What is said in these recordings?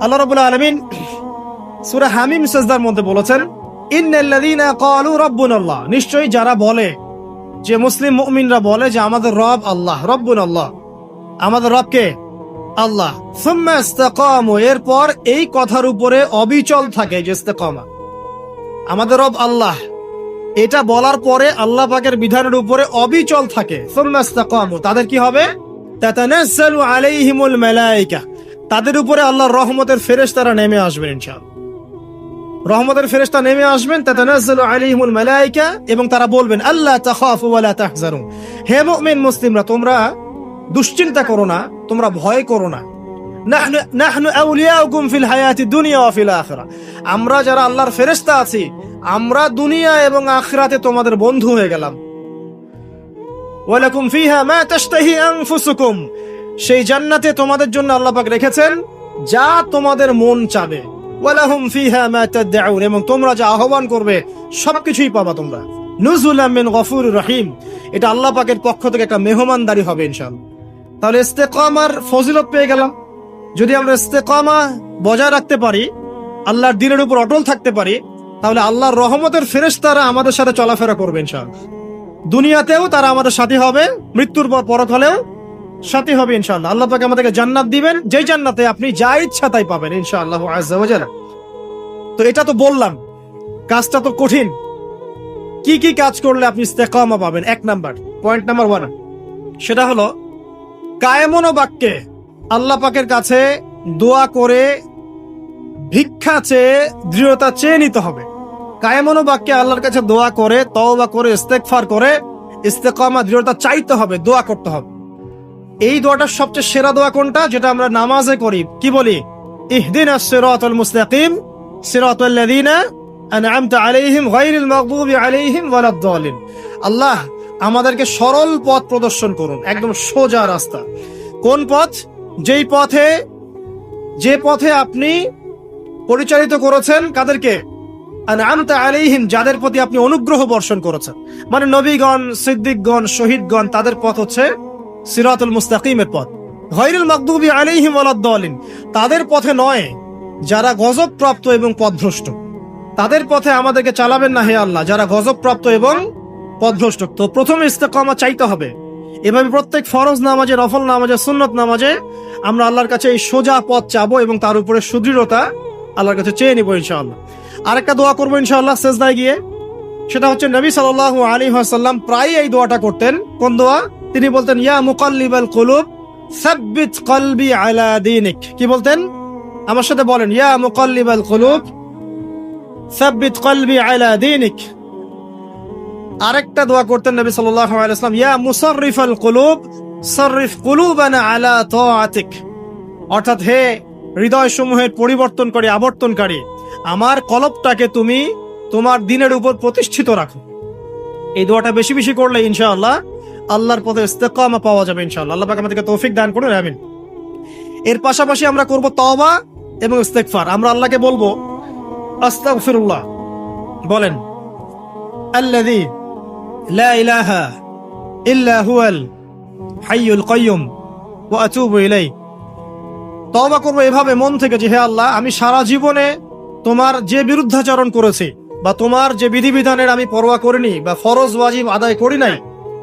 আল্লাহ রাব্বুল আলামিন সূরা হামিম সিজদার মধ্যে বলেছেন, ইন্নাল্লাযীনা ক্বালু রাব্বুনাল্লাহ, নিশ্চয়ই যারা বলে, যে মুসলিম মুমিনরা বলে যে আমাদের রব আল্লাহ, রব্বুনাল্লাহ, আমাদের রব কে? আল্লাহ। সুম্মা ইসতাকামু, এরপর এই কথার উপরে অবিচল থাকে, যে ইস্তেকামা, আমাদের রব আল্লাহ, এটা বলার পরে আল্লাহ পাকের বিধানের উপরে অবিচল থাকে। সুম্মা ইসতাকামু, তাদের কি হবে? তাতানাজ্জালু আলাইহিমুল মালায়েকা, তাদের উপরে আল্লাহর রহমতের ফেরেশতারা নেমে আসবেন ইনশাআল্লাহ। রহমতের ফেরেশতা নেমে আসবেন, তাতানাজ্জালু আলাইহিমুল মালায়েকা, এবং তারা বলবেন আল্লা তাখাফু ওয়া লা তাহজানু, হে মুমিন মুসলিমরা, তোমরা দুশ্চিন্তা করো না, তোমরা ভয় করো না। নাহনু আউলিয়াউকুম ফিল হায়াতি দুনিয়া ওয়া ফিল আখিরা, আমরা যারা আল্লাহর ফেরেশতা আছি, আমরা দুনিয়া এবং আখিরাতে তোমাদের বন্ধু হয়ে গেলাম। ওয়ালাকুম ফিহা মা তাশতাহি আনফুসুকুম, সেই জান্নাতে তোমাদের জন্য আল্লাহ পাক রেখেছেন যা তোমাদের মন চাবে। ওয়ালাহুম ফিহা মা তাদউন, এবং তোমরা যা আহ্বান করবে সবকিছুই পাবা তোমরা। নুজুলাম মিন গফুরির রহিম, এটা আল্লাহ পাকের পক্ষ থেকে একটা মেহমানদারি হবে ইনশাআল্লাহ। তাহলে ইস্তেকামার ফজিলত পেয়ে গেলাম। যদি আমরা ইস্তেকামা বজায় রাখতে পারি, আল্লাহর দ্বীনের উপর অটল থাকতে পারি, তাহলে আল্লাহর রহমতের ফেরেশতারা আমাদের সাথে চলাফেরা করবে ইনশাআল্লাহ। দুনিয়াতেও তারা আমাদের সাথী হবে, মৃত্যুর পর পরকালেও সাথী হবে ইনশাআল্লাহ। আল্লাহ পাক আমাদেরকে জান্নাত দিবেন, যেই জান্নাতে আপনি যা ইচ্ছা তাই পাবেন ইনশাআল্লাহ আযজা ওয়া জাল্লা। তো এটা তো বললাম, কাজটা তো কঠিন। কি কি কাজ করলে আপনি ইস্তেকামা পাবেন? এক নাম্বার, পয়েন্ট নাম্বার 1, সেটা হলো কায়েমন বাক্যে আল্লাহ পাকের কাছে দোয়া করে, ভিক্ষা চেয়ে, দৃঢ়তা চেয়ে নিতে হবে। কায়েমন বাক্যে আল্লাহর কাছে দোয়া করে, তওবা করে, ইস্তেগফার করে ইস্তেকামা, দৃঢ়তা চাইতে হবে, দোয়া করতে হবে। এই দোয়াটার সবচেয়ে সেরা দোয়া কোনটা? যেটা আমরা নামাজে করি। কি বলি? ইহদিনাস সিরাতাল মুস্তাকিম সিরাতাল লাযিনা আন'আমতা আলাইহিম গায়রিল মাগদুবি আলাইহিম ওয়ালাদ-দালিন। আল্লাহ আমাদেরকে সরল পথ প্রদর্শন করুন, একদম সোজা রাস্তা। কোন পথ? যে পথে আপনি পরিচালিত করেছেন কাদেরকে? আন'আমতা আলাইহিম, যাদের প্রতি আপনি অনুগ্রহ বর্ষণ করেছেন, মানে নবীগণ, সিদ্দিকগণ, শহীদগণ, তাদের পথ হচ্ছে সিরাতুল মুস্তাকিমের পথ। গায়রিল মাগদুবি আলাইহিম ওয়ালাদ-দালিন, তাদের পথে নয় যারা গজবপ্রাপ্ত এবং পথভ্রষ্ট। তাদের পথে আমাদেরকে চালাবেন না হে আল্লাহ, যারা গজবপ্রাপ্ত এবং পথভ্রষ্ট। তো প্রথমে ইস্তেকামা চাইতে হবে। এভাবে প্রত্যেক ফরজ নামাজে, নফল নামাজে, সুন্নত নামাজে আমরা আল্লাহর কাছে এই সোজা পথ চাবো এবং তার উপরে সুদৃঢ়তা আল্লাহর কাছে চেয়ে নিব ইনশাআল্লাহ। আরেকটা দোয়া করবো ইনশাআল্লাহ সেজদায় গিয়ে, সেটা হচ্ছে নবী সাল্লাল্লাহু আলাইহি ওয়াসাল্লাম প্রায় এই দোয়াটা করতেন। কোন দোয়া? তিনি বলতেন ইয়া মুকাল্লিবাল কুলুব সাব্বিত কলবি আলা দীনিক। কি বলতেন? আমার সাথে বলেন, ইয়া মুকাল্লিবাল কুলুব সাব্বিত কলবি আলা দীনিক। আরেকটা দোয়া করতেন নবী সাল্লাল্লাহু আলাইহি ওয়াসাল্লাম, ইয়া মুসাররিফাল কুলুব সাররিফ কুলুবানা আলা তাআতিক। অর্থাৎ হে হৃদয় সমূহের পরিবর্তনকারী, আবর্তনকারী, আমার কলবটাকে তুমি তোমার দ্বীনের উপর প্রতিষ্ঠিত রাখো। এই দোয়াটা বেশি বেশি করলে ইনশাআল্লাহ আল্লাহর পথে ইস্তেকামা পাওয়া যাবে ইনশাআল্লাহ। আল্লাহ পাক আমাদেরকে তৌফিক দান করুন, আমিন। এর পাশাপাশি আমরা করব তওবা এবং ইস্তেগফার। আমরা আল্লাহকে বলবো আস্তাগফিরুল্লাহ, বলেন আল্লাযী লা ইলাহা ইল্লা হুয়াল হাইয়ুল কাইয়্যুম ওয়া আতুবু ইলাইহি। তওবা করব এভাবে মন থেকে যে হে আল্লাহ, আমি সারা জীবনে তোমার যে বিরুদ্ধাচরণ করেছি, বা তোমার যে বিধিবিধানের আমি পরোয়া করিনি, বা ফরজ ওয়াজিব আদায় করি নাই,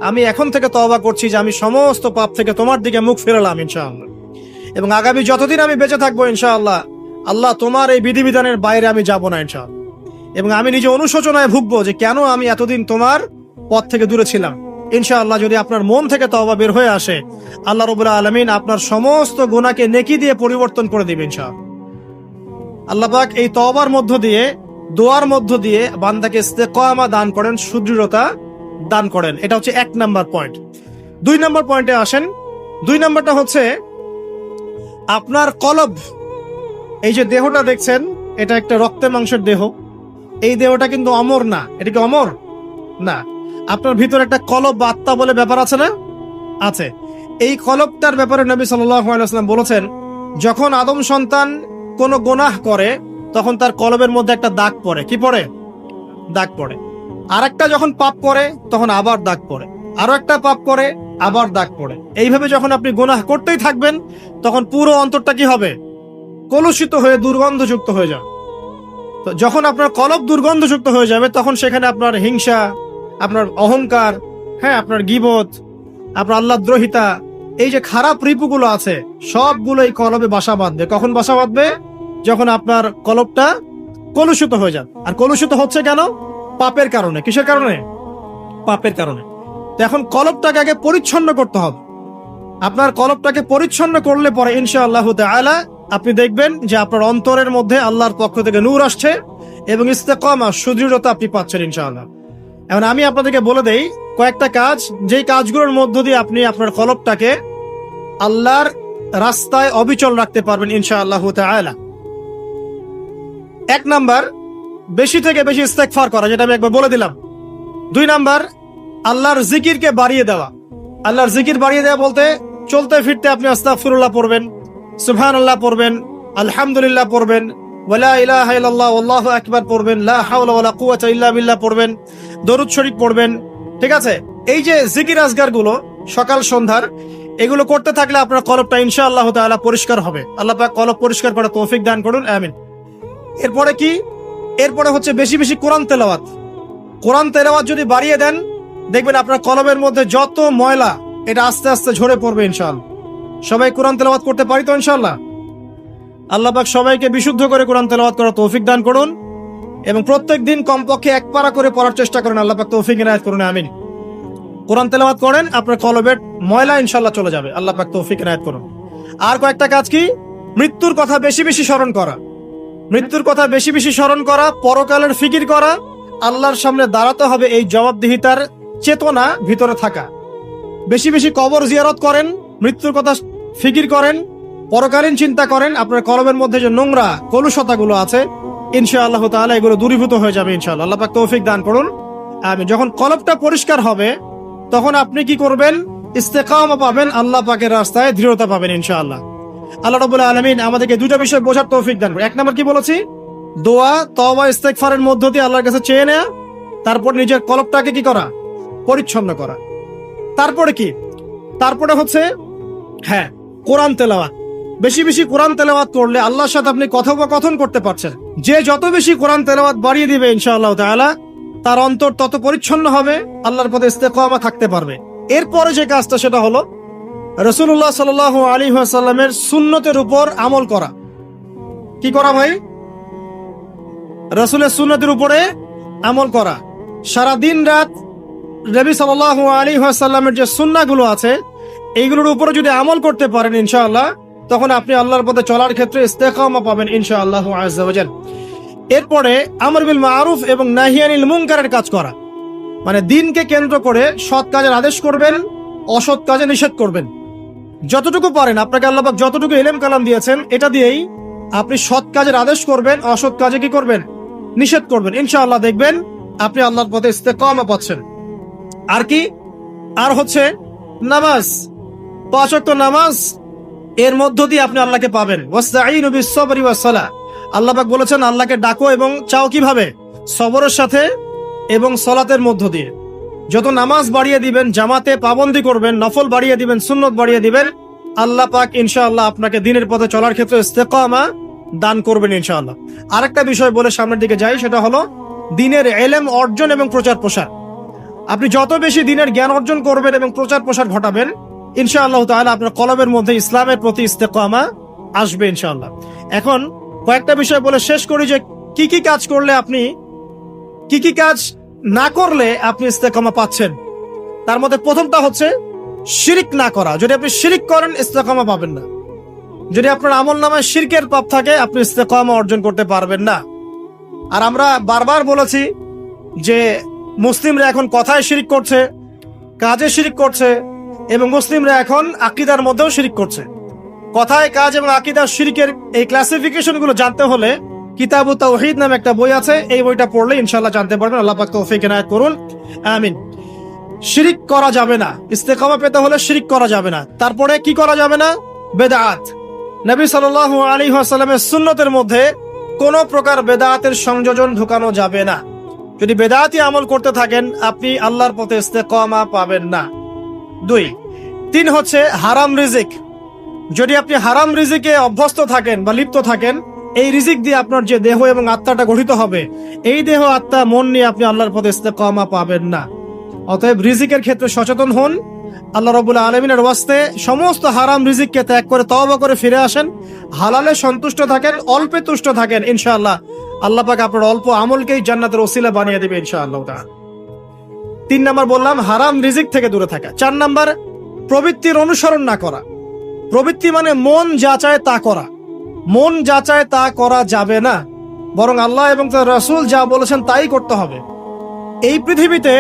আমি এখন থেকে তওবা করছি যে আমি সমস্ত পাপ থেকে তোমার দিকে মুখ ফেরালাম ইনশাআল্লাহ। এবং আগামী যতদিন আমি বেঁচে থাকবো ইনশাআল্লাহ, আল্লাহ তোমার এই বিধিবিধানের বাইরে আমি যাব না ইনশাআল্লাহ। এবং আমি নিজে অনুশোচনায় ভুগবো যে কেন আমি এতদিন তোমার পথ থেকে দূরে ছিলাম। ইনশাআল্লাহ যদি আপনার মন থেকে তওবা বের হয়ে আসে, আল্লাহ রাব্বুল আলামিন আপনার সমস্ত গুনাহকে নেকি দিয়ে পরিবর্তন করে দিবেন ইনশাআল্লাহ। আল্লাহ পাক এই তওবার মধ্য দিয়ে, দোয়ার মধ্য দিয়ে বান্দাকে ইস্তেকামা দান করেন, সুদৃঢ়তা দান করেন। এটা হচ্ছে 1 নাম্বার পয়েন্ট। 2 নাম্বার পয়েন্টে আসেন। 2 নাম্বারটা হচ্ছে আপনার কলব। এই যে দেহটা দেখছেন, এটা একটা রক্তে মাংসের দেহ। এই দেহটা কিন্তু অমর না। এটা কি অমর? না। আপনার ভিতরে একটা কলব বা আত্মা বলে ব্যাপার আছে না? আছে। এই কলবটার ব্যাপারে নবী সাল্লাল্লাহু আলাইহি ওয়াসাল্লাম বলেছেন, যখন আদম সন্তান কোন গুনাহ করে তখন তার কলবের মধ্যে একটা দাগ পড়ে। কি পড়ে? দাগ পড়ে। আরেকটা যখন পাপ করে তখন আবার দাগ পড়ে, আরো একটা পাপ করে আবার দাগ পড়ে। এইভাবে যখন আপনি গুনাহ করতেই থাকবেন তখন পুরো অন্তরটা কি হবে? কলুষিত হয়ে দুর্গন্ধযুক্ত হয়ে যাবে। তো যখন আপনার কলব দুর্গন্ধযুক্ত হয়ে যাবে তখন সেখানে আপনার হিংসা, আপনার অহংকার, হ্যাঁ, আপনার গীবত, আপনার আল্লাহদ্রোহিতা, এই যে খারাপ রিপুগুলো আছে সবগুলো এই কলবে বাসা বাঁধবে। কখন বাসা বাঁধবে? যখন আপনার কলবটা কলুষিত হয়ে যাবে। আর কলুষিত হচ্ছে কেন? পাপের কারণে। কিসের কারণে? পাপের কারণে। তো এখন কলবটাকে আগে পরিচ্ছন্ন করতে হবে। আপনার কলবটাকে পরিচ্ছন্ন করলে পরে ইনশাআল্লাহ তাআলা আপনি দেখবেন যে আপনার অন্তরের মধ্যে আল্লাহর পক্ষ থেকে নূর আসছে এবং ইস্তেকামা, সুদৃঢ়তা আপনি পাচ্ছেন ইনশাআল্লাহ। এখন আমি আপনাদেরকে বলে দেই কয়েকটা কাজ, যেই কাজগুলোর মধ্য দিয়ে আপনি আপনার কলবটাকে আল্লাহর রাস্তায় অবিচল রাখতে পারবেন ইনশাআল্লাহ তাআলা। 1 নাম্বার, বেশি থেকে বেশি ইস্তেগফার করা, যেটা আমি একবার বলে দিলাম। 2 নাম্বার, আল্লাহর জিকিরকে বাড়িয়ে দেওয়া। আল্লাহর জিকির বাড়িয়ে দেওয়া বলতে চলতে ফিরতে আপনি আস্তাগফিরুল্লাহ পড়বেন, সুবহানাল্লাহ পড়বেন, আলহামদুলিল্লাহ পড়বেন, ওয়ালা ইলাহা ইল্লাল্লাহ আল্লাহু আকবার পড়বেন, লা হাওলা ওয়ালা কুওয়াতা ইল্লা বিল্লাহ পড়বেন, দরুদ শরীফ পড়বেন। ঠিক আছে? এই যে জিকির আজগার গুলো সকাল সন্ধ্যার, এগুলো করতে থাকলে আপনার কলবটা ইনশাআল্লাহ তাআলা পরিষ্কার হবে। আল্লাহ পাক কলব পরিষ্কার করার তৌফিক দান করুন, আমিন। এরপরে কি? এরপরে হচ্ছে বেশি বেশি কোরআন তেলাওয়াত। কোরআন তেলাওয়াত যদি বাড়িয়ে দেন, দেখবেন আপনার কলবের মধ্যে যত ময়লা এটা আস্তে আস্তে ঝরে পড়বে ইনশাআল্লাহ। সবাই কোরআন তেলাওয়াত করতে পারি তো ইনশাআল্লাহ? আল্লাহ পাক সবাইকে বিশুদ্ধ করে কোরআন তেলাওয়াত করার তৌফিক দান করুন এবং প্রত্যেক দিন কমপক্ষে 1 পারা করে পড়ার চেষ্টা করেন। আল্লাহ পাক তৌফিক ইনায়াত করুন, আমিন। কোরআন তেলাওয়াত করেন, আপনার কলবের ময়লা ইনশাআল্লাহ চলে যাবে। আল্লাহ পাক তৌফিক ইনায়াত করুন। আর কয়েকটা কাজ কি? মৃত্যুর কথা বেশি বেশি স্মরণ করা। মৃত্যুর কথা বেশি বেশি স্মরণ করা, পরকালের ফিকির করা, আল্লাহর সামনে দাঁড়াতে হবে এই জবাবদিহিতার চেতনা ভিতরে থাকা। বেশি বেশি কবর জিয়ারত করেন, মৃত্যুর কথা ফিকির করেন, পরকালীন চিন্তা করেন। আপনার কলবের মধ্যে যে নোংরা কলুষতাগুলো আছে ইনশাআল্লাহ তাআলা এগুলো দূরীভূত হয়ে যাবে ইনশাআল্লাহ। আল্লাহ পাক তৌফিক দান করুন, আমিন। যখন কলবটা পরিষ্কার হবে তখন আপনি কি করবেন? ইস্তেকামা পাবেন, আল্লাহ পাকের রাস্তায় দৃঢ়তা পাবেন ইনশাআল্লাহ। আল্লাহ রাব্বুল আলামিন আমাদেরকে 2টা বিষয় বোঝার তৌফিক দান করুন। 1 নাম্বার কি বলেছি? দোয়া, তওবা, ইস্তেগফারের মধ্য দিয়ে আল্লাহর কাছে চেয়ে নেয়া। তারপর নিজের কলবটাকে কি করা? পরিচ্ছন্ন করা। তারপরে কি? তারপরে হচ্ছে হ্যাঁ, কোরআন তেলাওয়াত। বেশি বেশি কোরআন তেলাওয়াত করলে আল্লাহর সাথে আপনি কথোপকথন করতে পারছেন। যে যত বেশি কোরআন তেলাওয়াত বাড়িয়ে দিবে ইনশাআল্লাহ তাআলা তার অন্তর তত পরিচ্ছন্ন হবে, আল্লাহর পথে ইস্তেকামা থাকতে পারবে। এরপরে যে কাজটা সেটা হলো রাসূলুল্লাহ সাল্লাল্লাহু আলাইহি ওয়াসাল্লামের সুন্নতের উপর আমল করা। কি করা ভাই? রাসূলের সুন্নতের উপরে আমল করা। সারা দিন রাত নবী সাল্লাল্লাহু আলাইহি ওয়াসাল্লামের যে সুন্নাহগুলো আছে এইগুলোর উপরে যদি আমল করতে পারেন ইনশাআল্লাহ, তখন আপনি আল্লাহর পথে চলার ক্ষেত্রে ইস্তেকামা পাবেন ইনশাআল্লাহ আযজা ওয়া জাল। এরপরে আমর বিল মারুফ এবং নাহি আনিল মুনকারের কাজ করা, মানে দিনকে কেন্দ্র করে সৎ কাজের আদেশ করবেন, অসৎ কাজে নিষেধ করবেন। যতটুকু পারেন, আপনাকে আল্লাহ পাক যতটুকু ইলম কালাম দিয়েছেন এটা দিয়েই আপনি সৎ কাজের আদেশ করবেন, অসৎ কাজে কি করবেন? নিষেধ করবেন। ইনশাআল্লাহ দেখবেন আপনি আল্লাহর পথে ইস্তেকামা পাচ্ছেন। আর কি? আর হচ্ছে নামাজ, 5 ওয়াক্ত নামাজ, এর মধ্য দিয়ে আপনি আল্লাহকে পাবেন। ওয়াস্তাঈনু বিস-সাবরি ওয়াস-সালাহ। আল্লাহ পাক বলেছেন আল্লাহকে ডাকো এবং চাও কিভাবে? সবরের সাথে এবং সালাতের মধ্য দিয়ে। যত নামাজ বাড়িয়ে দিবেন, জামাতে পাবন্দি করবেন, নফল বাড়িয়ে দিবেন, সুন্নত বাড়িয়ে দিবেন, আল্লাহ পাক ইনশাআল্লাহ আপনাকে দ্বীনের পথে চলার ক্ষেত্রে ইস্তেকামা দান করবেন ইনশাআল্লাহ। আরেকটা বিষয় বলে সামনের দিকে যাই, সেটা হলো দ্বীনের ইলম অর্জন এবং প্রচার প্রসার। আপনি যত বেশি দ্বীনের জ্ঞান অর্জন করবেন এবং প্রচার প্রসার ঘটাবেন ইনশাআল্লাহ তাআলা আপনার কলবের মধ্যে ইসলামের প্রতি ইস্তেকামা আসবে ইনশাআল্লাহ। এখন কয়েকটা বিষয় বলে শেষ করি যে কি কি কাজ করলে আপনি, কি কি কাজ না করলে আপনি ইস্তেকামা পাচ্ছেন। তার মধ্যে প্রথমটা হচ্ছে শিরিক না করা। যদি আপনি শিরিক করেন ইস্তেকামা পাবেন না। যদি আপনার আমলনামায় শিরকের পাপ থাকে আপনি ইস্তেকামা অর্জন করতে পারবেন না। আর আমরা বারবার বলেছি যে মুসলিমরা এখন কথায় শিরিক করছে, কাজে শিরিক করছে এবং মুসলিমরা এখন আকীদার মধ্যেও শিরিক করছে। কথায়, কাজ এবং আকীদার শিরকের এই ক্লাসিফিকেশন গুলো জানতে হলে কিতাবু তাওহীদ নামে একটা বই আছে, এই বইটা পড়লে ইনশাআল্লাহ জানতে পারবেন। আল্লাহ পাক তৌফিক ইনায়াত করুন, আমিন। শিরিক করা যাবে না, ইস্তেকামা পেতে হলে শিরিক করা যাবে না। তারপরে কি করা যাবে না? বেদাত। নবী সাল্লাল্লাহু আলাইহি ওয়াসাল্লামের সুন্নতের মধ্যে কোন প্রকার বেদাতের সংযোজন ঢোকানো যাবে না। যদি বেদাতি আমল করতে থাকেন আপনি আল্লাহর পথে ইস্তেকামা পাবেন না। 2, 3 হচ্ছে হারাম রিজিক। যদি আপনি হারাম রিজিকে অভ্যস্ত থাকেন বা লিপ্ত থাকেন, এই রিজিক দিয়ে আপনার যে দেহ এবং আত্মাটা গঠিত হবে, এই দেহ আত্মা মন নিয়ে আপনি আল্লাহর পথে ইস্তেকামা পাবেন না। অতএব রিজিকের ক্ষেত্রে সচেতন হন। আল্লাহ রাব্বুল আলামিনের ওয়াস্তে সমস্ত হারাম রিজিককে ত্যাগ করে তওবা করে ফিরে আসেন, হালালে সন্তুষ্ট থাকেন, অল্পে তুষ্ট থাকেন। ইনশাআল্লাহ আল্লাহ পাক আপনার অল্প আমলকেই জান্নাতের ওসিলা বানিয়ে দিবে ইনশাআল্লাহ তাআলা। 3 নাম্বার বললাম হারাম রিজিক থেকে দূরে থাকা। 4 নাম্বার প্রবৃত্তির অনুসরণ না করা। প্রবৃত্তি মানে মন যা চায় তা করা। মন যা চায় তা করা যাবে না, বরং আল্লাহ এবং তার রাসূল যা বলেছেন তাই করতে হবে। এই পৃথিবীতে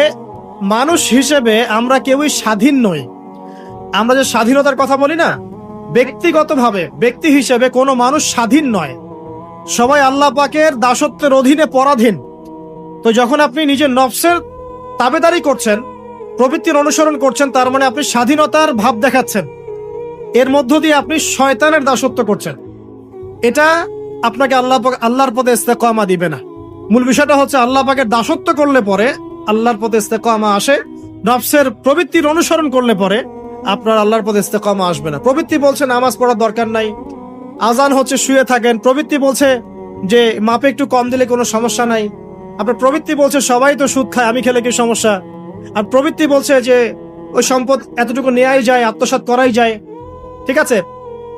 মানুষ হিসেবে আমরা কেউই স্বাধীন নই। আমরা যে স্বাধীনতার কথা বলি না, ব্যক্তিগতভাবে ব্যক্তি হিসেবে কোনো মানুষ স্বাধীন নয়, সবাই আল্লাহ পাকের দাসত্বের অধীনে পরাধীন। তো যখন আপনি নিজের নফসের তাবেদারি করছেন, প্রবৃত্তির অনুসরণ করছেন, তার মানে আপনি স্বাধীনতার ভাব দেখাচ্ছেন। এর মধ্য দিয়ে আপনি শয়তানের দাসত্ব করছেন। এটা আপনাকে আল্লাহর পথে ইস্তেকামা দিবে না। মূল বিষয়টা হচ্ছে আল্লাহ পাকের দাসত্ব করলে পরে আল্লাহর পথে ইস্তেকামা আসে, নফসের প্রবৃত্তির অনুসরণ করলে পরে আপনার আল্লাহর পথে ইস্তেকামা আসবে না। প্রবৃত্তি বলছে নামাজ পড়ার দরকার নাই, আজান হচ্ছে শুয়ে থাকেন। প্রবৃত্তি বলছে যে মাপে একটু কম দিলে কোনো সমস্যা নাই। আপনার প্রবৃত্তি বলছে সবাই তো সুদ খায়, আমি খেলে কি সমস্যা। আর প্রবৃত্তি বলছে যে ওই সম্পদ এতটুকু নেয়াই যায়, আত্মসাৎ করাই যায়। ঠিক আছে,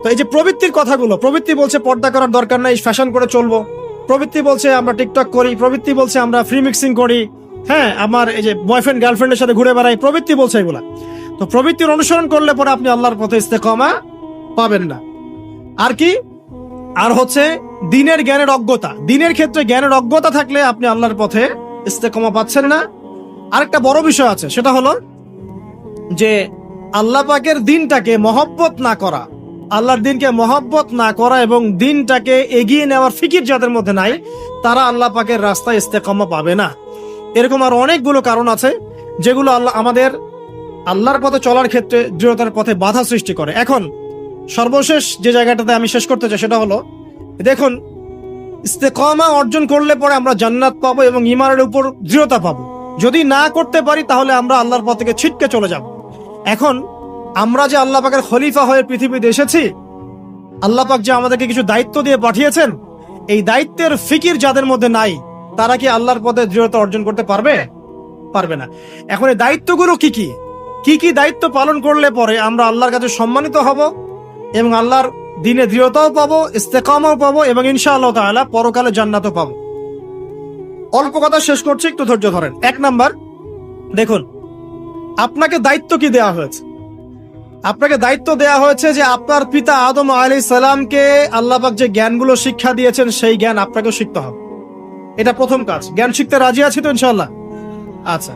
তো এই যে প্রবৃত্তির কথাগুলো, প্রবৃত্তি বলছে পর্দা করার দরকার নাই, ফ্যাশন করে চলবো। প্রবৃত্তি বলছে আমরা টিকটক করি। প্রবৃত্তি বলছে আমরা ফ্রি মিক্সিং করি। হ্যাঁ, আমার এই যে বয়ফ্রেন্ড গার্লফ্রেন্ডের সাথে ঘুরে বেড়াই। প্রবৃত্তি বলছে এগুলা। তো প্রবৃত্তির অনুসরণ করলে পরে আপনি আল্লাহর পথে ইস্তেকামা পাবেন না। আর কি? আর হচ্ছে দিনের জ্ঞানের অজ্ঞতা। দিনের ক্ষেত্রে জ্ঞানের অজ্ঞতা থাকলে আপনি আল্লাহর পথে ইস্তেকামা পাচ্ছেন না। আরেকটা বড় বিষয় আছে, সেটা হলো যে আল্লাহ পাকের দিনটাকে মহব্বত না করা, আল্লাহর দিনকে মহব্বত না করা এবং দিনটাকে এগিয়ে নেওয়ার ফিকির যাদের মধ্যে নাই, তারা আল্লাহ পাকের রাস্তায় ইস্তেকামা পাবে না। এরকম আর অনেকগুলো কারণ আছে যেগুলো আমাদের আল্লাহর পথে চলার ক্ষেত্রে দৃঢ়তার পথে বাধা সৃষ্টি করে। এখন সর্বশেষ যে জায়গাটাতে আমি শেষ করতে চাই সেটা হলো, দেখুন, ইস্তেকামা অর্জন করলে পরে আমরা জান্নাত পাবো এবং ঈমানের উপর দৃঢ়তা পাবো। যদি না করতে পারি তাহলে আমরা আল্লাহর পথ থেকে ছিটকে চলে যাব। এখন আমরা যে আল্লাহ পাকের খলিফা হয়ে পৃথিবীতে এসেছি, আল্লাহ পাক যে আমাদেরকে কিছু দায়িত্ব দিয়ে পাঠিয়েছেন, এই দায়িত্বের ফিকির যাদের মধ্যে নাই, তারা কি আল্লাহর পথে দৃঢ়তা অর্জন করতে পারবে? পারবে না। এখন এই দায়িত্বগুলো কি কি? কি কি দায়িত্ব পালন করলে পরে আমরা আল্লাহর কাছে সম্মানিত হব এবং আল্লাহর দিনে দৃঢ়তাও পাবো, ইস্তেকামাও পাবো এবং ইনশাআল্লাহ তাআলা পরকালে জান্নাতও পাবো। অল্প কথা শেষ করছি, একটু ধৈর্য ধরেন। 1 নাম্বার, দেখুন, আপনাকে দায়িত্ব কি দেওয়া হয়েছে? আপনাকে দায়িত্ব দেওয়া হয়েছে যে আপনার পিতা আদম আলাইহিস সালামকে আল্লাহ পাক যে জ্ঞানগুলো শিক্ষা দিয়েছেন সেই জ্ঞান আপনাকেও শিখতে হবে। এটা প্রথম কাজ। জ্ঞান শিখতে রাজি আছি তো ইনশাআল্লাহ? আচ্ছা,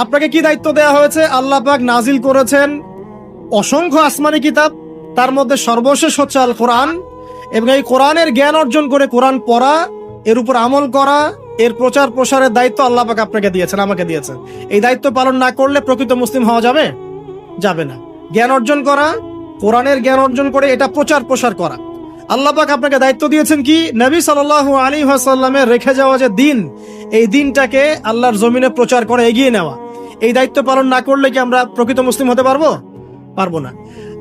আপনাকে কি দায়িত্ব দেওয়া হয়েছে? আল্লাহ পাক নাজিল করেছেন অসংখ্য আসমানি কিতাব, তার মধ্যে সর্বশেষ হচ্ছে আল কোরআন, এবং এই কোরআনের জ্ঞান অর্জন করে কোরআন পড়া, এর উপর আমল করা, এর প্রচার প্রসারের দায়িত্ব আল্লাহ পাক আপনাকে দিয়েছেন, আমাকে দিয়েছেন। এই দায়িত্ব পালন না করলে প্রকৃত মুসলিম হওয়া যাবে? যাবে না। জ্ঞান অর্জন করা, কোরআনের জ্ঞান অর্জন করে এটা প্রচার প্রসার করা। আল্লাহ পাক আপনাকে দায়িত্ব দিয়েছেন কি? নবী সাল্লাল্লাহু আলাইহি ওয়াসাল্লামের রেখে যাওয়া যে দিন, এই দিনটাকে আল্লাহর জমিনে প্রচার করে এগিয়ে নেওয়া। এই দায়িত্ব পালন না করলে কি আমরা প্রকৃত মুসলিম হতে পারবো? পারবো না।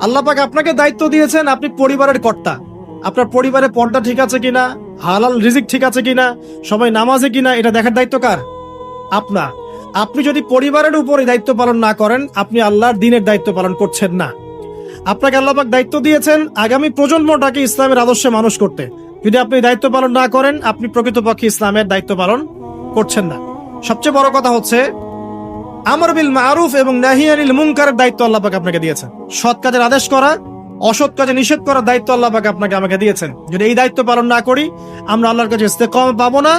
আল্লাহ পাক আপনাকে দায়িত্ব দিয়েছেন, আপনি পরিবারের কর্তা। আপনার পরিবারে পর্দা ঠিক আছে কিনা, হালাল রিজিক ঠিক আছে কিনা, সবাই নামাজে কিনা, এটা দেখার দায়িত্ব কার? আপনার। আপনি যদি পরিবারের উপর এই দায়িত্ব পালন না করেন, আপনি আল্লাহর দ্বীনের দায়িত্ব পালন করছেন না। আপনাকে আল্লাহ পাক দায়িত্ব দিয়েছেন আগামী প্রজন্মটাকে ইসলামের আদর্শে মানুষ করতে। যদি আপনি দায়িত্ব পালন না করেন, আপনি প্রকৃতপক্ষে ইসলামের দায়িত্ব পালন করছেন না। সবচেয়ে বড় কথা হচ্ছে আমর বিল মারুফ এবং নাহি আনিল মুনকারের দায়িত্ব আল্লাহ পাক আপনাকে দিয়েছেন। সৎ কাজের আদেশ করা, অসৎ কাজে নিষেধ করার দায়িত্ব আল্লাহ পাক আমাকে দিয়েছেন। যদি এই দায়িত্ব পালন না করি, আমরা আল্লাহর কাছে ইস্তেকামা পাবো না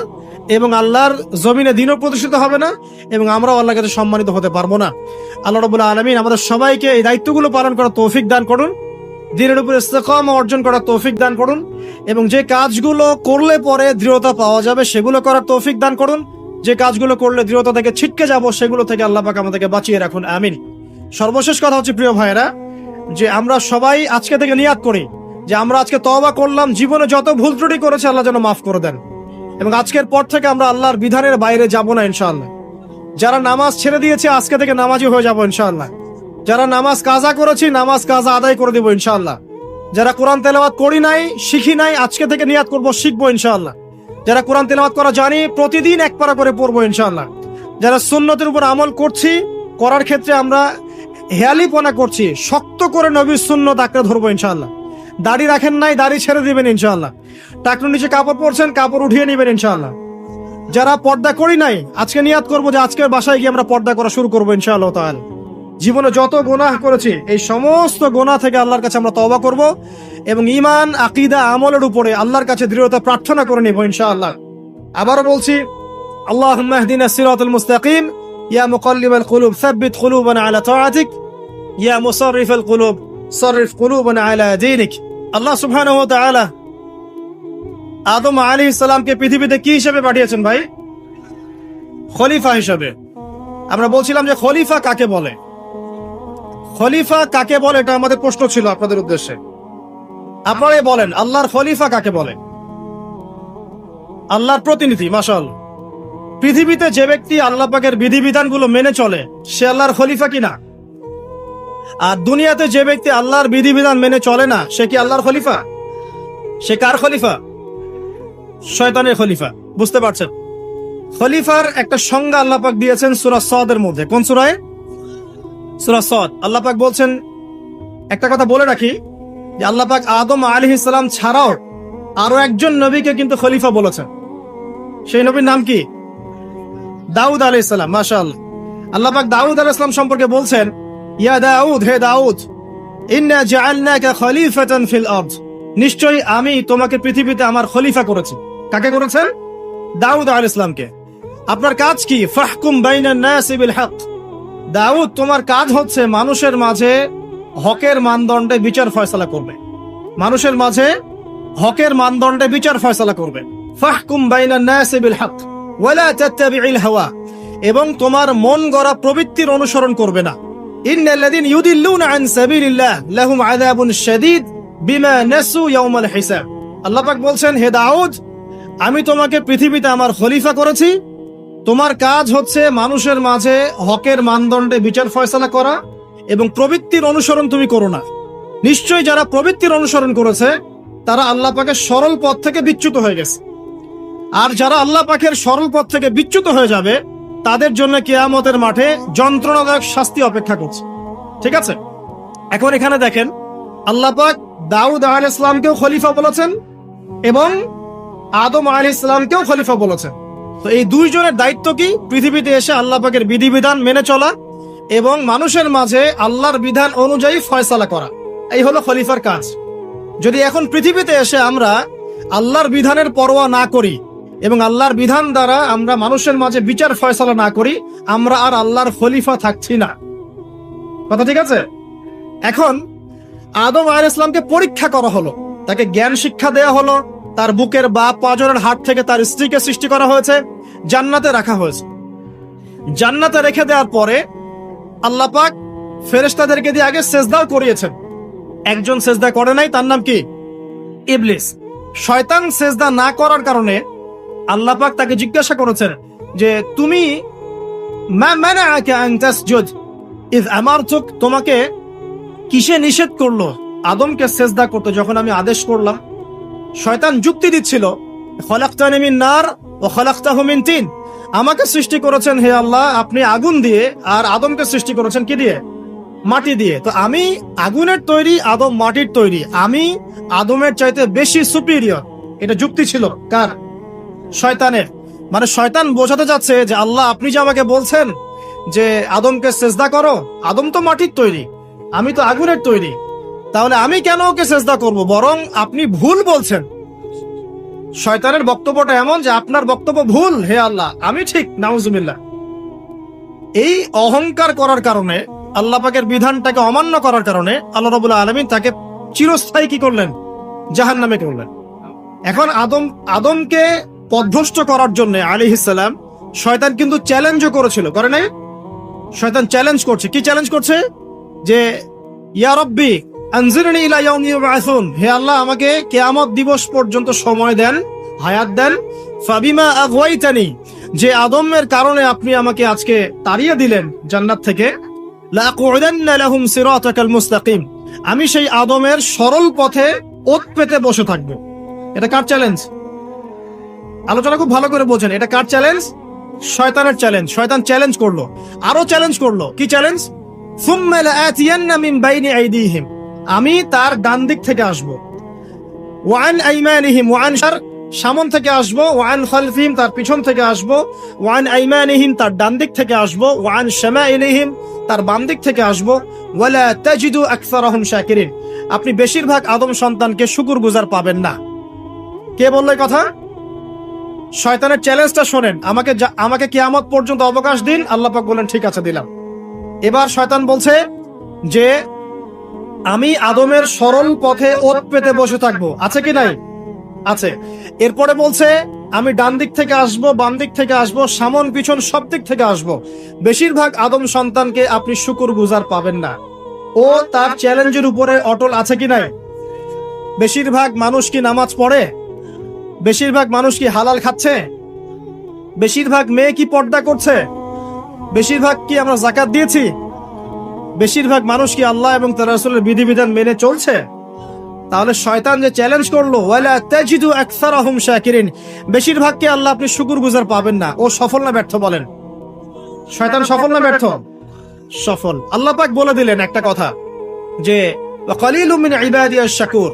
এবং আল্লাহর জমিনে দ্বীনও প্রতিষ্ঠিত হবে না এবং আমরাও আল্লাহর কাছে সম্মানিত হতে পারবো না। আল্লাহ রাব্বুল আলামিন আমাদের সবাইকে এই দায়িত্বগুলো পালন করার তৌফিক দান করুন, দ্বীনের উপর ইস্তেকামা অর্জন করার তৌফিক দান করুন এবং যে কাজগুলো করলে পরে দৃঢ়তা পাওয়া যাবে সেগুলো করার তৌফিক দান করুন। যে কাজগুলো করলে দৃঢ়তা থেকে ছিটকে যাব সেগুলো থেকে আল্লাহ পাক আমাদেরকে বাঁচিয়ে রাখুন, আমিন। সর্বশেষ কথা হচ্ছে, প্রিয় ভাইয়েরা, যে আমরা সবাই আজকে থেকে নিয়াত করি যে আমরা আজকে তওবা করলাম, জীবনে যত ভুল ত্রুটি করেছে আল্লাহ যেন মাফ করে দেন এবং আজকের পর থেকে আমরা আল্লাহর বিধানের বাইরে যাব না ইনশাআল্লাহ। যারা নামাজ ছেড়ে দিয়েছে আজকে থেকে নামাজি হয়ে যাব ইনশাআল্লাহ। যারা নামাজ কাজা করেছি, নামাজ কাজা আদায় করে দেব ইনশাআল্লাহ। যারা কোরআন তেলাওয়াত করি নাই, শিখি নাই, আজকে থেকে নিয়াত করব শিখবো ইনশাআল্লাহ। যারা কোরআন তেলাওয়াত করা জানি, প্রতিদিন এক পারা করে পড়বো ইনশাআল্লাহ। যারা সুন্নতের উপর আমল করছি, করার ক্ষেত্রে আমরা হেয়ালিপনা করছি, শক্ত করে নবীর সুন্নত আঁকড়ে ধরবো ইনশাআল্লাহ। দাড়ি রাখেন নাই, দাড়ি ছেড়ে দিবেন ইনশাআল্লাহ। টাকনুর নিচে কাপড় পরছেন, কাপড় উঠিয়ে নেবেন ইনশাআল্লাহ। যারা পর্দা করি নাই, আজকে নিয়াত করবো যে আজকের বাসায় গিয়ে আমরা পর্দা করা শুরু করবো ইনশাআল্লাহ তাআলা। জীবনে যত গুনাহ করেছি, এই সমস্ত গুনাহ থেকে আল্লাহর কাছে আমরা তওবা করব এবং ঈমান, আকীদা, আমলের উপরে আল্লাহর কাছে দৃঢ়তা প্রার্থনা করে নেব ইনশাআল্লাহ। আবারও বলছি, আল্লাহুম্মা ইহদিনাস সিরাতাল মুস্তাকিম, ইয়া মুকাল্লিবাল কুলুব সাব্বিত কুলুবানা আলা তাআতিক, ইয়া মুসাররিফাল কুলুব সাররিফ কুলুবানা আলা দীনিক। আল্লাহ সুবহানাহু ওয়া তাআলা আদম আলাইহিস সালামকে পৃথিবীতে কি হিসেবে পাঠিয়েছেন ভাই? খলিফা হিসেবে। আমরা বলছিলাম যে খলিফা কাকে বলে, খলিফা কাকে বলে, এটা আমাদের প্রশ্ন ছিল আপনাদের উদ্দেশ্যে। আপনারাই বলেন, আল্লাহর খলিফা কাকে বলে? আল্লাহর প্রতিনিধি। মাশাআল্লাহ। পৃথিবীতে যে ব্যক্তি আল্লাহ পাকের বিধিবিধানগুলো মেনে চলে, সে আল্লাহর খলিফা কিনা? আর দুনিয়াতে যে ব্যক্তি আল্লাহর বিধিবিধান মেনে চলে না, সে কি আল্লাহর খলিফা? সে কার খলিফা? শয়তানের খলিফা। বুঝতে পারছেন? খলিফার একটা সংজ্ঞা আল্লাহ পাক দিয়েছেন সূরা সাদের মধ্যে। কোন সূরায়? সূরা সাদ। আল্লাহ পাক বলছেন, একটা কথা বলে রাখি যে আল্লাহ পাক আদম আলাইহিস সালাম ছাড়াও আরো একজন নবীকে কিন্তু খলিফা বলেছেন। সেই নবীর নাম কি? দাউদ আলাইহিস সালাম। মাশাআল্লাহ। আল্লাহ পাক দাউদ আলাইহিস সালাম সম্পর্কে বলছেন, ইয়া দাউদ, হে দাউদ, ইন্না জাআলনাকা খলিফাতান ফিল আরদ, নিশ্চয়ই আমি তোমাকে পৃথিবীতে আমার খলিফা করেছি। কাকে করেছেন? দাউদ আলাইহিস সালামকে। আপনার কাজ কি? ফাহকুম বাইনান নাসি বিল হক। দাউদ, তোমার কাজ হচ্ছে মানুষের মাঝে হকের মানদণ্ডে বিচার ফয়সালা করবে। মানুষের মাঝে হকের মানদণ্ডে বিচার ফয়সালা করবে। ফাহকুম বাইনান নাসি বিল হক ওয়ালা তাত্তাবিউল হাওয়া, এবং তোমার মন গড়া প্রবৃত্তির অনুসরণ করবে না। ইন্নাল্লাযীনা ইউদিল্লুনা আন সাবিলিল্লাহ লাহুম আযাবুন শাদীদ বিমা নাসু ইয়াউমাল হিসাব। আল্লাহ পাক বলছেন, হে দাউদ, আমি তোমাকে পৃথিবীতে আমার খলিফা করেছি। তোমার কাজ হচ্ছে মানুষের মাঝে হকের মানদণ্ডে বিচার ফয়সালা করা এবং প্রবৃত্তির অনুসরণ তুমি করো না। নিশ্চয়ই যারা প্রবৃত্তির অনুসরণ করেছে তারা আল্লাহ পাকের সরল পথ থেকে বিচ্যুত হয়ে গেছে। আর যারা আল্লাহ পাকের সরল পথ থেকে বিচ্যুত হয়ে যাবে, তাদের জন্য কিয়ামতের মাঠে যন্ত্রণাদায়ক শাস্তি অপেক্ষা করছে। ঠিক আছে? এখন এখানে দেখেন, আল্লাহ পাক দাউদ আলাইহিস সালামকেও খলিফা বলেছেন এবং আদম আলাইহিস সালামকেও খলিফা বলেছেন। তো এই দুইজনের দায়িত্ব কি? পৃথিবীতে এসে আল্লাহ পাকের বিধিবিধান মেনে চলা এবং মানুষের মাঝে আল্লাহর বিধান অনুযায়ী ফয়সালা করা। এই হলো খলিফার কাজ। যদি এখন পৃথিবীতে এসে আমরা আল্লাহর বিধানের পরোয়া না করি এবং আল্লাহর বিধান দ্বারা আমরা মানুষের মাঝে বিচার ফয়সালা না করি, আমরা আর আল্লাহর খলিফা থাকছি না। কথা ঠিক আছে? এখন আদম আলাইহিস সালামকে পরীক্ষা করা হলো, তাকে জ্ঞান শিক্ষা দেয়া হলো, তার বুকের বা পাঁজরের হাড় থেকে তার স্ত্রীকে সৃষ্টি করা হয়েছে, জান্নাতে রাখা হয়েছে। জান্নাতে রেখে দেওয়ার পরে আল্লাহ পাক ফেরেশতাদেরকে দিয়ে আগে সেজদাও করিয়েছেন। একজন সেজদা করে নাই, তার নাম কি? ইবলিস। শয়তান সেজদা না করার কারণে আল্লাহ পাক তাকে জিজ্ঞাসা করেছেন যে তুমি মা মানাআকা আন তাসজুদ ইয আমারতুক, তোমাকে কিসে নিষেধ করলো আদমকে সেজদা করতে যখন আমি আদেশ করলাম? শয়তান যুক্তি দিচ্ছিল, খলাকতানি মিন নার ওয়া খলাকতাহু মিন তিন, আমাকে সৃষ্টি করেছেন হে আল্লাহ আপনি আগুন দিয়ে, আর আদমকে সৃষ্টি করেছেন কি দিয়ে? মাটি দিয়ে। তো আমি আগুনের তৈরি, আদম মাটির তৈরি, আমি আদমের চাইতে বেশি সুপিরিয়র। এটা যুক্তি ছিল কার? শয়তানের। মানে শয়তান বোঝাতে যাচ্ছে যে আল্লাহ আপনি যে আমাকে বলছেন যে আদমকে সেজদা করো, আদম তো মাটির তৈরি, আমি তো আগুনের তৈরি, তাহলে আমি কেন ওকে সেজদা করব? বরং আপনি ভুল বলছেন। শয়তানের বক্তব্যটা এমন যে আপনার বক্তব্য ভুল, হে আল্লাহ আমি ঠিক, নাউজুবিল্লাহ। এই অহংকার করার কারণে, আল্লাহ পাকের বিধানটাকে অমান্য করার কারণে আল্লাহ রাব্বুল আলামিন তাকে চিরস্থায়ী কি করলেন? জাহান্নামে করলেন। এখন আদমকে পথভ্রষ্ট করার জন্য আলাইহিস সালাম শয়তান কিন্তু চ্যালেঞ্জও করেছিল, করে নাই? শয়তান চ্যালেঞ্জ করছে। কি চ্যালেঞ্জ করছে? যে ইয়া রব্বি আনজিরনি ইলা ইয়াউমি ইউবআসুন, হে আল্লাহ আমাকে কিয়ামত দিবস পর্যন্ত সময় দেন, হায়াত দেন। ফাবিমা আগওয়াইতানি, যে আদমের কারণে আপনি আমাকে আজকে তাড়িয়ে দিলেন জান্নাত থেকে, লাআকুদান্না লাহুম সিরাতাকাল মুস্তাকিম, আমি সেই আদমের সরল পথে ওত পেতে বসে থাকবো। এটা কার চ্যালেঞ্জ? আলোচনা খুব ভালো করে বোঝেন, এটা কার চ্যালেঞ্জ? শয়তানের চ্যালেঞ্জ। শয়তান চ্যালেঞ্জ করলো, আরো চ্যালেঞ্জ করলো। কি চ্যালেঞ্জ? সুম্মা লাআতিয়ান্না মিন বাইনি আইদিহিম, আমি তার ডান দিক থেকে আসবো, ওয়া আন আইমানিহিম, ওয়া আন সামন থেকে আসবো, ওয়া আন খালফিহিম, তার পিছন থেকে আসবো, ওয়া আন আইমানিহিম, তার ডান দিক থেকে আসবো, ওয়া আন শামাইলিহিম, তার বাম দিক থেকে আসবো, ওয়ালা তাজিদু আকসারাহুম শাকিরিন, আপনি বেশিরভাগ আদম সন্তানকে শুকরগুজার পাবেন না। কে বললো এই কথা? শয়তানের চ্যালেঞ্জটা শোনেন। আমাকে কিয়ামত পর্যন্ত অবকাশ দিন। আল্লাহ পাক বলেন ঠিক আছে দিলাম। এবার শয়তান বলছে যে আমি আদমের সরল পথে ওত পেতে বসে থাকবো। আছে কি নাই? আছে। এরপরে বলছে আমি ডান দিক থেকে আসবো, বাম দিক থেকে আসবো, সামন পিছন সব দিক থেকে আসবো, বেশিরভাগ আদম সন্তানকে আপনি শুকরগুজার পাবেন না। ও তার চ্যালেঞ্জের উপরে অটল আছে কি নাই? বেশিরভাগ মানুষ কি নামাজ পড়ে? বেশিরভাগ মানুষ কি হালাল খাচ্ছে? বেশিরভাগ মেয়ে কি পর্দা করছে? বেশিরভাগ কি আমরা যাকাত দিয়েছি? বেশিরভাগ মানুষ কি আল্লাহ এবং তার রাসূলের বিধিবিধান মেনে চলছে? তাহলে শয়তান যে চ্যালেঞ্জ করলো, ওয়ালা তাজিদু আকসারাহুম শাকিরিন, বেশিরভাগকে আল্লাহ আপনি শুকরগুজার পাবেন না। ও সফল না ব্যর্থ বলেন? শয়তান সফল না ব্যর্থ? সফল। আল্লাহ পাক বলে দিলেন একটা কথা যে ওয়া কালিলুম মিন ইবাদিয়াশ শাকুর,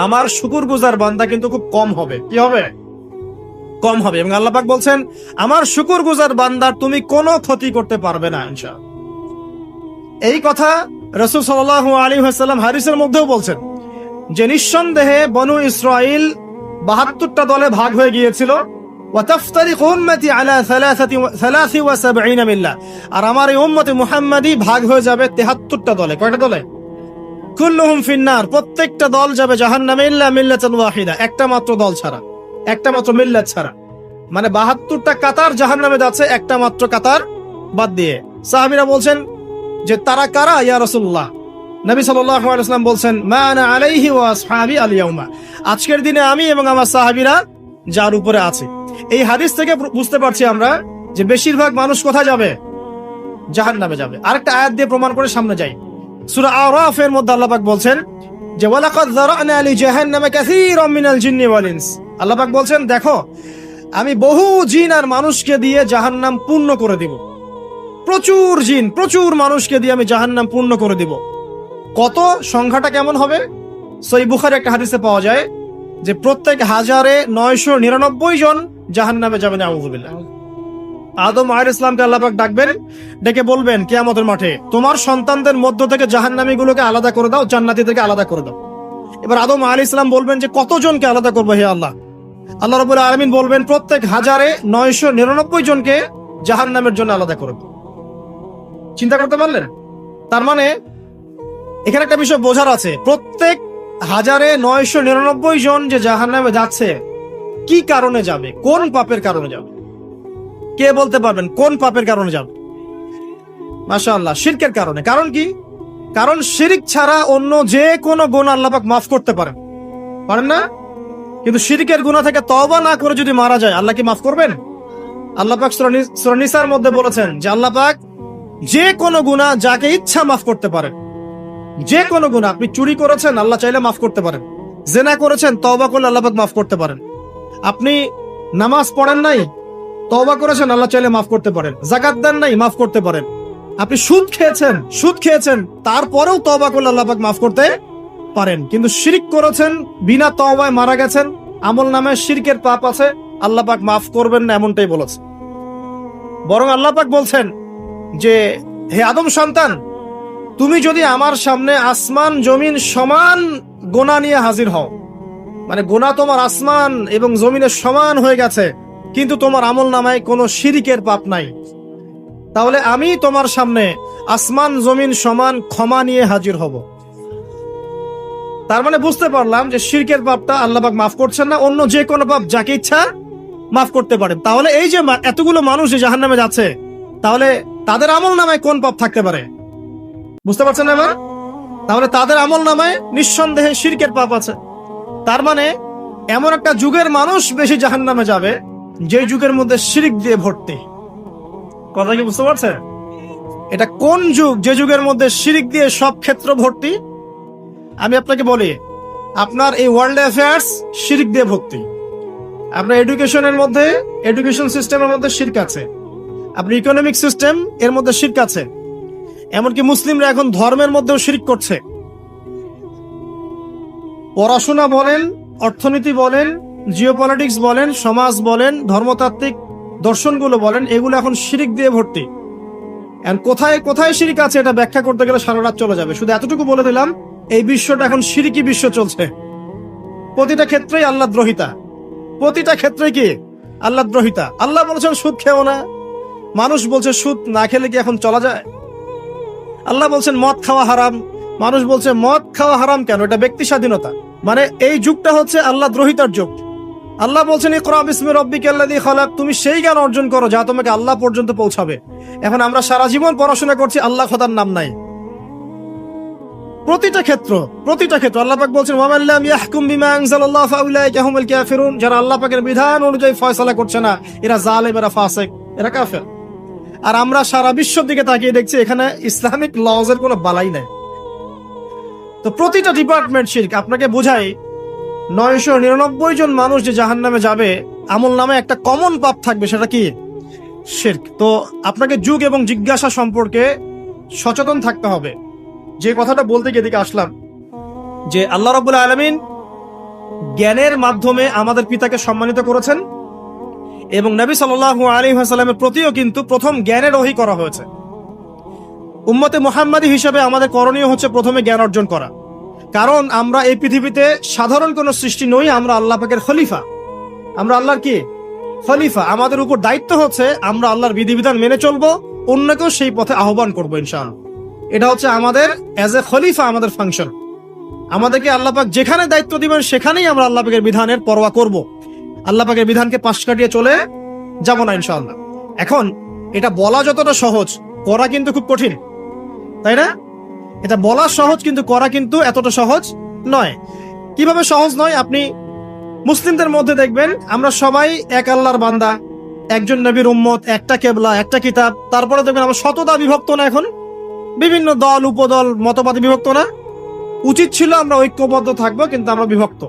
আমার শুকরগুজার বান্দা কিন্তু খুব কম হবে। কি হবে? কম হবে। এবং আল্লাহ পাক বলছেন আমার শুকরগুজার বান্দার তুমি কোনো ক্ষতি করতে পারবে না ইনশাআল্লাহ। এই কথা রাসূল সাল্লাল্লাহু আলাইহি ওয়াসাল্লাম হাদিসের মধ্যেও বলছেন যে নিঃসন্দেহে বনু ইসরাইল ৭২টা দলে ভাগ হয়ে গিয়েছিল। ওয়া তাফতারিকু উম্মতি আলা 73 মিল্লাহ, আর আমার এই উম্মতে মুহাম্মাদি ভাগ হয়ে যাবে 73টা দলে। কয়টা দলে? কুল্লুহুম ফিন্নার, প্রত্যেকটা দল যাবে জাহান্নামে ইল্লা মিল্লাতান ওয়াহিদা, একটা মাত্র দল ছাড়া, একটা মাত্র মিল্লাত ছাড়া। মানে ৭২টা কাতার জাহান্নামে যাচ্ছে, একটা মাত্র কাতার বাদ দিয়ে। সাহাবীরা বলছেন যে তারা কারা ইয়া রাসূলুল্লাহ? নবী সাল্লাল্লাহু আলাইহি ওয়াসাল্লাম বলছেন মা আনা আলাইহি ওয়া আসহাবি আল ইয়াউমা, আজকের দিনে আমি এবং আমার সাহাবীরা যার উপরে আছে। এই হাদিস থেকে বুঝতে পারছি আমরা যে বেশিরভাগ মানুষ কোথায় যাবে? জাহান্নামে যাবে। আরেকটা আয়াত দিয়ে প্রমাণ করে সামনে যাই। সূরা আরাফ এর মধ্যে আল্লাহ পাক বলছেন যে ওয়ালাকাদ যারানা লি জাহান্নামা কাসীরাম মিনাল জিন্নি ওয়াল ইনস, আল্লাহ পাক বলছেন দেখো আমি বহু জিন আর মানুষকে দিয়ে জাহান্নাম পূর্ণ করে দিব। প্রচুর জিন, প্রচুর মানুষকে দিয়ে আমি জাহান্নাম পূর্ণ করে দিব। কত? সংখ্যাটা কেমন হবে? সহিহ বুখারী একটা হাদিসে পাওয়া যায় যে প্রত্যেক ১,৯৯৯ জন জাহান্নামে যাবেন। আউযুবিল্লাহ। আদম আলাইহিস সালামকে আল্লাহ পাক ডাকবেন, ডেকে বলবেন কিয়ামতের মাঠে তোমার সন্তানদের মধ্য থেকে জাহান্নামীগুলোকে আলাদা করে দাও, জান্নাতীদেরকে আলাদা করে দাও। এবার আদম আলাইহিস সালাম বলবেন যে কতজনকে আলাদা করবো হে আল্লাহ? আল্লাহ রাব্বুল আলামিন বলবেন প্রত্যেক ১,৯৯৯ জনকে জাহান্নামের জন্য আলাদা করে দাও। চিন্তা করতে পারলেন? তার মানে এখানে একটা বিষয় বোঝার আছে, প্রত্যেক ১,৯৯৯ জন যে জাহান্নামে যাচ্ছে কি কারণে যাবে? কোন পাপের কারণে যাবে? কে বলতে পারবেন কোন পাপের কারণে যাবে? মাশাআল্লাহ, শিরকের কারণে। কারণ কি? কারণ শিরক ছাড়া অন্য যে কোনো গুনাহ আল্লাহ পাক মাফ করতে পারেন না? কিন্তু শিরকের গুনাহ থেকে তওবা না করে যদি মারা যায় আল্লাহ কি মাফ করবেন? আল্লাহ পাক সূরা নিসার মধ্যে বলেছেন যে আল্লাহ পাক যে কোনো গুনাহ যাকে ইচ্ছা মাফ করতে পারেন। যে কোনো গুনাহ, আপনি চুরি করেছেন আল্লাহ চাইলে মাফ করতে পারেন, জিনা করেছেন তওবা করলে আল্লাহ পাক মাফ করতে পারেন, আপনি নামাজ পড়েন নাই তওবা করেছেন আল্লাহ চাইলে মাফ করতে পারেন, যাকাত দেন নাই মাফ করতে পারেন, আপনি সুদ খেয়েছেন তারপরেও তওবা করলে আল্লাহ পাক মাফ করতে পারেন। কিন্তু শিরক করেছেন, বিনা তওবায় মারা গেছেন, আমল নামে শিরকের পাপ আছে, আল্লাহ পাক মাফ করবেন না এমনটাই বলেছে। বরং আল্লাহ পাক বলছেন যে হে আদম সন্তান, তুমি যদি আমার সামনে আসমান জমিন সমান গোনা নিয়ে হাজির হও, মানে গোনা তোমার আসমান এবং জমিনের সমান হয়ে গেছে কিন্তু তোমার আমল নামায় কোনো শিরকের পাপ নাই, তাহলে আমি তোমার সামনে আসমান জমিন সমান ক্ষমা নিয়ে হাজির হব। তার মানে বুঝতে পারলাম যে শিরকের পাপটা আল্লাহ পাক মাফ করছেন না, অন্য যে কোনো পাপ যাকে ইচ্ছা মাফ করতে পারেন। তাহলে এই যে এতগুলো মানুষ যে জাহান্নামে যাচ্ছে, তাহলে তাদের আমল নামায় কোন পাপ থাকতে পারে? বুঝতে পারছেন এবার? তাহলে তাদের আমল নামায় নিঃসন্দেহে শিরকের পাপ আছে। তার মানে এমন একটা যুগের মানুষ বেশি জাহান্নামে যাবে যে যুগের মধ্যে শিরক দিয়ে ভর্তি। কথা কি বুঝতে পারছেন? এটা কোন যুগ? যে যুগের মধ্যে শিরক দিয়ে সব ক্ষেত্র ভর্তি। আমি আপনাকে বলি, আপনার এই ওয়ার্ল্ড অ্যাফেয়ার্স শিরক দিয়ে ভর্তি। আপনার এডুকেশন সিস্টেমের মধ্যে শিরক আছে, আপনার ইকোনমিক সিস্টেম এর মধ্যে শিরক আছে, এমনকি মুসলিমরা এখন ধর্মের মধ্যেও শিরক করছে। পড়াশোনা বলেন, অর্থনীতি বলেন, জিওপলিটিক্স বলেন, সমাজ বলেন, ধর্মতাত্ত্বিক দর্শনগুলো বলেন, এগুলো এখন শিরক দিয়ে ভর্তি। কোথায় কোথায় শিরক আছে এটা ব্যাখ্যা করতে গেলে সারা রাত চলে যাবে। শুধু এতটুকু বলে দিলাম, এই বিশ্বটা এখন শিরকি বিশ্ব চলছে। প্রতিটা ক্ষেত্রেই আল্লাহ দ্রোহিতা, প্রতিটা ক্ষেত্রে কি আল্লাহ দ্রোহিতা। আল্লাহ বলছেন সুদ খেও না, মানুষ বলছে সুদ না খেলে কি এখন চলা যায়। আল্লাহ বলছেন মদ খাওয়া হারাম, মানুষ বলছে মদ খাওয়া হারাম কেন, এটা ব্যক্তি স্বাধীনতা। মানে এই যুগটা হচ্ছে আল্লাহ দ্রোহিতার যুগ। আল্লাহ বলছেন ইকরা বিসমি রাব্বিকাল্লাযী খালাক, তুমি সেই জ্ঞান অর্জন করো যা তোমাকে আল্লাহ পর্যন্ত পৌঁছাবে। এখন আমরা সারা জীবন পড়াশোনা করছি, আল্লাহ খোদার নাম নাই। প্রতিটা ক্ষেত্র আল্লাহ পাক বলছেন ওয়া মান লাম ইয়াহকুম বিমা আনজালাল্লাহু ফাউলাইকা হুমুল কাফিরুন, যারা আল্লাহ পাকের বিধান অনুযায়ী ফয়সালা করছে না, এরা জালেম, এরা ফাসিক, এরা কাফের। আর আমরা সারা বিশ্বের দিকে তাকিয়ে দেখছি এখানে ইসলামিক লজের কোনো বালাই নাই। তো প্রতিটা ডিপার্টমেন্ট শিরক। আপনাকে বোঝাই 999 জন মানুষ যে জাহান্নামে যাবে, আমল নামে একটা কমন পাপ থাকবে, সেটা কি? শিরক। তো আপনাকে যুগ এবং জিজ্ঞাসা সম্পর্কে সচেতন থাকতে হবে। যে কথাটা বলতে গিয়ে এদিকে আসলাম, যে আল্লাহ রাব্বুল আলামিন জ্ঞানের মাধ্যমে আমাদের পিতাকে সম্মানিত করেছেন এবং নবী সাল্লাল্লাহু আলাইহি ওয়াসাল্লামের প্রতিও কিন্তু প্রথম জ্ঞানের ওহী করা হয়েছে। উম্মতে মুহাম্মাদী হিসেবে আমাদের করণীয় হচ্ছে প্রথমে জ্ঞান অর্জন করা। কারণ আমরা এই পৃথিবীতে সাধারণ কোনো সৃষ্টি নই, আমরা আল্লাহ পাকের খলিফা। আমরা আল্লাহর কি খলিফা। আমাদের উপর দায়িত্ব হচ্ছে আমরা আল্লাহর বিধিবিধান মেনে চলবো, অন্যকেও সেই পথে আহ্বান করবো ইনশাআল্লাহ। এটা হচ্ছে আমাদের অ্যাজ এ খলিফা আমাদের ফাংশন। আমাদেরকে আল্লাহ পাক যেখানে দায়িত্ব দিবেন সেখানেই আমরা আল্লাহ পাকের বিধানের পরোয়া করব। আল্লাহ পাকের বিধানকে পাশ কাটিয়ে চলে যাব না ইনশাআল্লাহ। এখন এটা বলা যতটা সহজ, করা কিন্তু খুব কঠিন, তাই না? এটা বলা সহজ, কিন্তু করা কিন্তু এতটা সহজ নয়। কিভাবে সহজ নয়? আপনি মুসলিমদের মধ্যে দেখবেন আমরা সবাই এক আল্লাহর বান্দা, একজন নবীর উম্মত, একটা কেবলা, একটা কিতাব। তারপরে দেখবেন আমরা শততা বিভক্ত না, এখন বিভিন্ন দল উপদল মতবাদে বিভক্ত না। উচিত ছিল আমরা ঐক্যবদ্ধ থাকবো, কিন্তু আমরা বিভক্ত।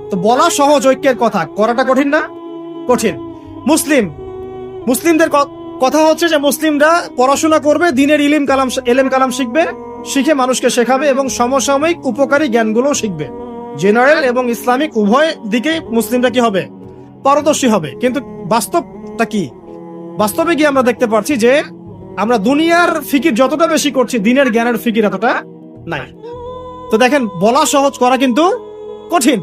তো বলা সহজ ঐক্যের কথা, করাটা কঠিন না? কঠিন। মুসলিমদের কথা হচ্ছে যে মুসলিমরা পড়াশোনা করবে, দিনের এলেম কালাম শিখবে, শিখে মানুষকে শেখাবে এবং সমসাময়িক উপকারী জ্ঞানগুলো শিখবে। জেনারেল এবং ইসলামিক উভয় দিকেই মুসলিমরা কি হবে? পারদর্শী হবে। কিন্তু বাস্তবটা কি? বাস্তবে গিয়ে আমরা দেখতে পাচ্ছি যে আমরা দুনিয়ার ফিকির যতটা বেশি করছি, দিনের জ্ঞানের ফিকির এতটা নাই। তো দেখেন, বলা সহজ, করা কিন্তু কঠিন।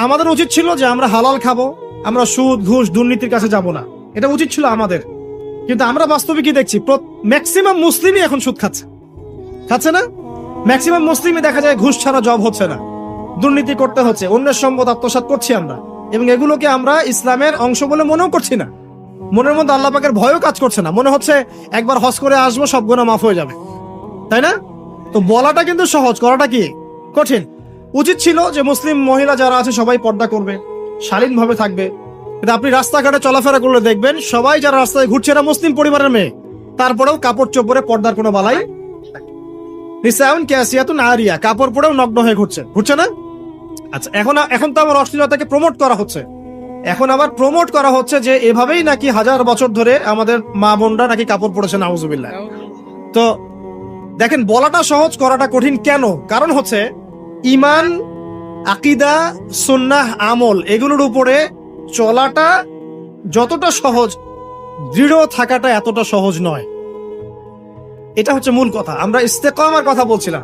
আমাদের উচিত ছিল যে আমরা হালাল খাবো, আমরা সুদ ঘুষ দুর্নীতির কাছে যাব না, এটা উচিত ছিল আমাদের। কিন্তু আমরা বাস্তবে কি দেখছি? ম্যাক্সিমাম মুসলিমই এখন সুদ খাচ্ছে না? ম্যাক্সিমাম মুসলিমই দেখা যায় ঘুষ ছাড়া জব হচ্ছে না, দুর্নীতি করতে হচ্ছে, অন্যের সম্পদ আত্মসাৎ করছি আমরা, এবং এগুলোকে আমরা ইসলামের অংশ বলে মনেও করছি না। মনের মধ্যে আল্লাহ পাকের ভয়ও কাজ করছে না, মনে হচ্ছে একবার হজ করে আসবো, সব গুনাহ মাফ হয়ে যাবে, তাই না? তো বলাটা কিন্তু সহজ, করাটা কি কঠিন। উচিত ছিল যে মুসলিম মহিলা যারা আছে সবাই পর্দা করবে, শালীনভাবে থাকবে। কিন্তু আপনি রাস্তাঘাটে চলাফেরা করলে দেখবেন সবাই যারা রাস্তায় ঘুরছে এরা মুসলিম পরিবারের মেয়ে, তারপরেও কাপড় চোপড়ে পর্দার কোনো বালাই। নিসাউন কাসিয়াতুন আরিয়া, কাপড় পরেও নগ্ন হয়ে ঘুরছে না? আচ্ছা, এখন তো আমার অশ্লীলতাকে প্রমোট করা হচ্ছে। এখন আবার প্রমোট করা হচ্ছে যে এভাবেই নাকি 1000 বছর ধরে আমাদের মা বোনরা নাকি কাপড় পরেছে, নাউজুবিল্লাহ। তো দেখেন, বলাটা সহজ, করাটা কঠিন কেন? কারণ হচ্ছে ঈমান, আকীদা, সুন্নাহ, আমল, এগুলোর উপরে চলাটা যতটা সহজ, দৃঢ় থাকাটা এতটা সহজ নয়। এটা হচ্ছে মূল কথা। আমরা ইস্তেকামার কথা বলছিলাম,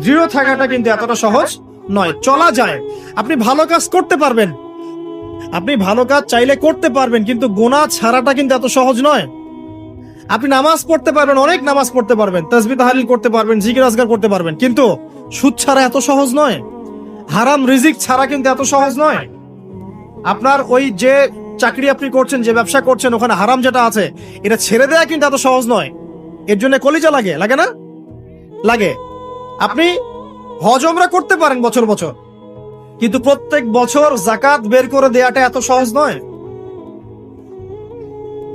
দৃঢ় থাকাটা কিন্তু এতটা সহজ নয়। চলা যায়, আপনি ভালো কাজ করতে পারবেন, আপনি ভালো কাজ চাইলে করতে পারবেন, কিন্তু গুনাহ ছাড়াটা কিন্তু এত সহজ নয়। আপনি নামাজ পড়তে পারবেন, অনেক নামাজ পড়তে পারবেন, তাসবিহ তাহলিল করতে পারবেন, জিকির আজকার করতে পারবেন, কিন্তু সুদ ছাড়া এত সহজ নয়। হারাম রিজিক ছাড়া কিন্তু এত সহজ নয়। আপনার ওই যে চাকরি আপনি করছেন, যে ব্যবসা করছেন, ওখানে হারাম যেটা আছে এটা ছেড়ে দেয়া কিন্তু এত সহজ নয়। এর জন্য কলিজা লাগে না? লাগে। আপনি হজ ওমরা করতে পারেন বছর বছর, কিন্তু প্রত্যেক বছর যাকাত বের করে দেয়াটা এত সহজ নয়।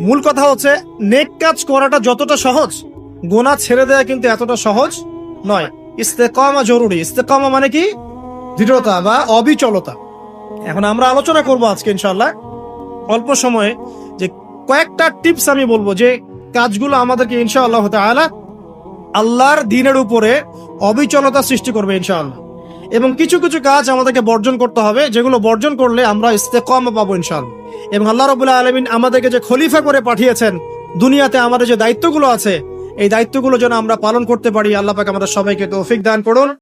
মূল কথা হচ্ছে নেক কাজ করাটা যতটা সহজ, গুনাহ ছেড়ে দেয়া কিন্তু এতটা সহজ নয়। ইস্তেকামা জরুরি। ইস্তেকামা মানে কি? দৃঢ়তা বা অবিচলতা। এখন আমরা আলোচনা করব আজকে ইনশাআল্লাহ অল্প সময়ে যে কয়েকটা টিপস আমি বলবো যে কাজগুলো আমাদেরকে ইনশাআল্লাহ তাআলা আল্লাহর দ্বীনের উপরে অবিচলতা সৃষ্টি করবে ইনশাআল্লাহ। এবং কিছু কিছু কাজ আমাদেরকে বর্জন করতে হবে, যেগুলো বর্জন করলে আমরা ইস্তেকামা পাবো ইনশাআল্লাহ। এবং আল্লাহ রাব্বুল আলামিন আমাদেরকে যে খলিফা করে পাঠিয়েছেন দুনিয়াতে, আমাদের যে দায়িত্বগুলো আছে এই দায়িত্বগুলো যেন আমরা পালন করতে পারি। আল্লাহ পাক আমাদের সবাইকে তৌফিক দান করুন।